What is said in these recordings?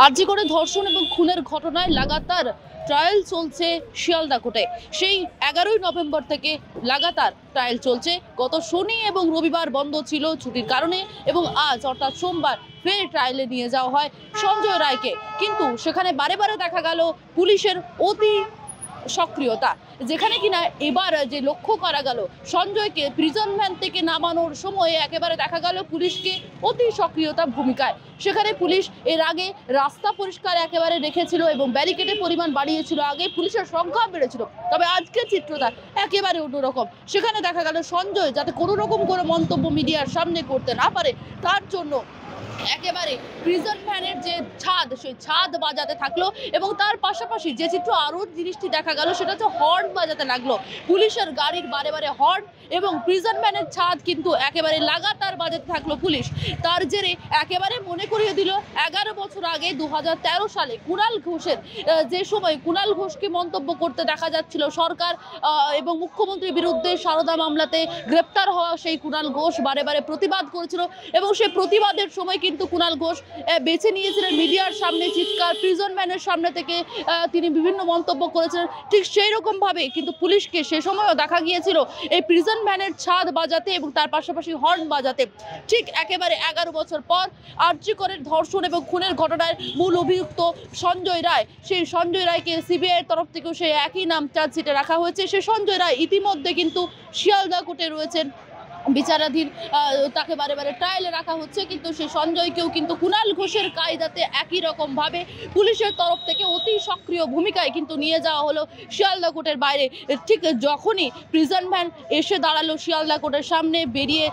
আরজি করে ধর্ষণ এবং খুনের ঘটনায় লাগাতার ট্রায়াল চলছে শিয়ালদা কোর্টে। সেই 11ই নভেম্বর থেকে লাগাতার ট্রায়াল চলছে। গত শনি এবং রবিবার বন্ধ ছিল ছুটির কারণে, এবং আজ অর্থাৎ সোমবার ফের ট্রায়ালে নিয়ে যাওয়া হয় সঞ্জয় রায়কে। কিন্তু সেখানে বারে বারে দেখা গেল পুলিশের অতি সক্রিয়তা, যেখানে কিনা এবার যে লক্ষ্য করা গেল সঞ্জয়কে প্রিজন ভ্যান থেকে নামানোর সময় একেবারে দেখা গেল পুলিশকে অতি সক্রিয়তা ভূমিকায়। সেখানে পুলিশ এর আগে রাস্তা পরিষ্কার একেবারে রেখেছিল এবং ব্যারিকেডের পরিমাণ বাড়িয়েছিল, আগে পুলিশের সংখ্যা বেড়েছিল। তবে আজকের চিত্রটা একেবারে অন্যরকম। সেখানে দেখা গেল সঞ্জয় যাতে কোনো রকম কোনো মন্তব্য মিডিয়ার সামনে করতে না পারে, তার জন্য একেবারে প্রিজন ভ্যানের যে ছাদ, সেই ছাদ বাজাতে থাকলো। এবং তার পাশাপাশি যে চিত্র আরও জিনিসটি দেখা গেল সেটা হচ্ছে হর্ন বাজাতে লাগলো, পুলিশের গাড়ির বারে বারে হর্ন, এবং প্রিজন ভ্যানের ছাদ কিন্তু একেবারে লাগাতার বাজাতে থাকলো পুলিশ। তার জেরে একেবারে মনে করিয়ে দিল 11 বছর আগে 2013 সালে কুণাল ঘোষের যে সময় কুণাল ঘোষকে মন্তব্য করতে দেখা যাচ্ছিল সরকার এবং মুখ্যমন্ত্রীর বিরুদ্ধে সারদা মামলাতে গ্রেপ্তার হওয়া সেই কুণাল ঘোষ বারে বারে প্রতিবাদ করেছিল, এবং সেই প্রতিবাদের সময় কিন্তু কুণাল ঘোষ বেছে নিয়েছিলেন মিডিয়ার সামনে চিৎকার, প্রিজন ভ্যানের সামনে থেকে তিনি বিভিন্ন মন্তব্য করেছিলেন। ঠিক সেই রকম ভাবে কিন্তু পুলিশকে সে সময়ও দেখা গিয়েছিল এই প্রিজন ভ্যানের ছাদ বাজাতে এবং তার পাশাপাশি হর্ন বাজাতে। ঠিক একেবারে 11 বছর পর আরজি করের ধর্ষণ এবং খুনের ঘটনায় মূল অভিযুক্ত সঞ্জয় রায়, সেই সঞ্জয় রায়কে সিবিআইয়ের তরফ থেকেও সেই একই নাম চার্জশিটে রাখা হয়েছে। সেই সঞ্জয় রায় ইতিমধ্যে কিন্তু শিয়ালদা কোর্টে রয়েছেন বিচারাধীন, তাকে বারে বারে ট্রায়ালে রাখা হচ্ছে। কিন্তু সেই সঞ্জয়কেও কিন্তু কুণাল ঘোষের কায়দাতে একই রকম ভাবে পুলিশের তরফ থেকে অতি সক্রিয় ভূমিকায় কিন্তু নিয়ে যাওয়া হলো শিয়ালদা কোর্টের বাইরে। ঠিক যখনই প্রিজন ভ্যান এসে দাঁড়ালো শিয়ালদা কোর্টের সামনে, বেরিয়ে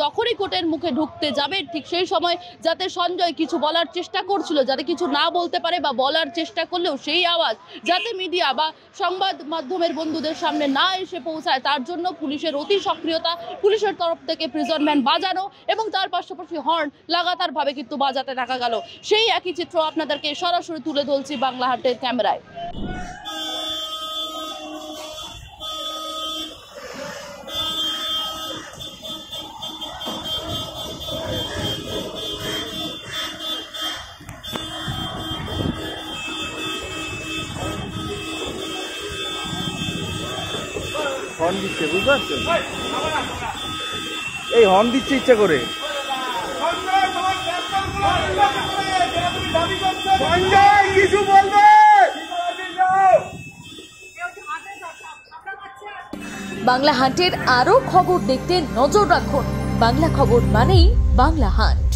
যখনই কোর্টের মুখে ঢুকতে যাবে, ঠিক সেই সময় যাতে সঞ্জয় কিছু বলার চেষ্টা করছিল, যাতে কিছু না বলতে পারে বা বলার চেষ্টা করলেও সেই আওয়াজ যাতে মিডিয়া বা সংবাদ মাধ্যমের বন্ধুদের সামনে না এসে পৌঁছায়, তার জন্য পুলিশের অতি সক্রিয়তা, পুলিশের তরফ থেকে প্রিজন ভ্যান বাজানো এবং তার পাশাপাশি হর্ন লাগাতার ভাবে কিন্তু বাজাতে দেখা গেল। সেই একই চিত্র আপনাদেরকে সরাসরি তুলে ধরছি বাংলা হাটের ক্যামেরায়। হর্ন দিচ্ছে, বুঝতে পারছেন? এই হর্ন দিচ্ছে ইচ্ছা করে। কিছু বলবে? বাংলা হাটের আরো খবর দেখতে নজর রাখুন। বাংলা খবর মানেই বাংলা হাট।